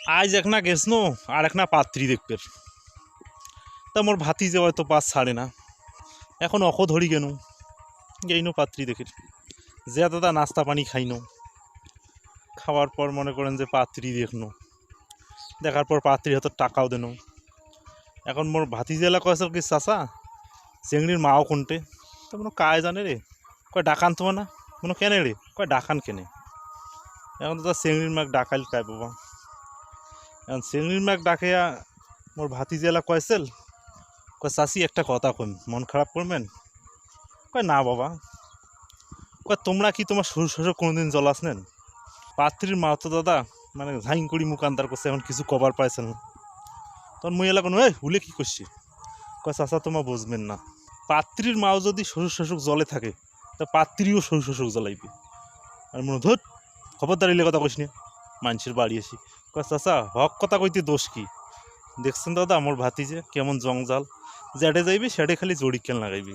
আজ এক না গেছনো আর এক না পাত্রী দেখবে তা মোর ভাতি যে হয়তো পাস ছাড়ে না এখন অখ ধরি কেন গেইনো পাত্রী দেখে যে দাদা নাস্তা পানি খাইনো খাওয়ার পর মনে করেন যে পাত্রী দেখনো দেখার পর পাত্রী হয়তো টাকাও দেন এখন মোর ভাতি জেলা কয়েছে কি চাষা চেংড়ির মাও কোনটে তো মনে কায় জানে রে কয় ডাকান তোমার না মনে কেনে রে কয় ডাকান কেনে এখন তো তার চেংড়ির মাক ডাকাইল কায় বাবা এখন চেংড়ির মাক ডাকে মোর ভাতি জেলা কয়েছিল কয় চাষি একটা কথা কইম মন খারাপ করবেন কয় না বাবা কয় তোমরা কি তোমার শ্বশুর শ্বশুর কোনোদিন জলাস নেন পাত্রীর মা তো দাদা মানে ঝাইং করি মুখ আন্দার করছে এখন কিছু কভার পাইছে না তখন মুই এলাকা নয় হুলে কি করছি কয় চাষা তোমার বুঝবেন না পাত্রীর মাও যদি শ্বশুর শ্বশুর জলে থাকে তা পাত্রীও শ্বশুর শ্বশুর জ্বলাইবে আর মনে ধর খবরদার এলে কথা কইস না মানুষের বাড়ি আসি কয় চাষা হক কথা কইতে দোষ কি দেখছেন দাদা আমার ভাতি যে কেমন জঞ্জাল যেটে যাইবে সেটে খালি জড়ি কেন লাগাইবে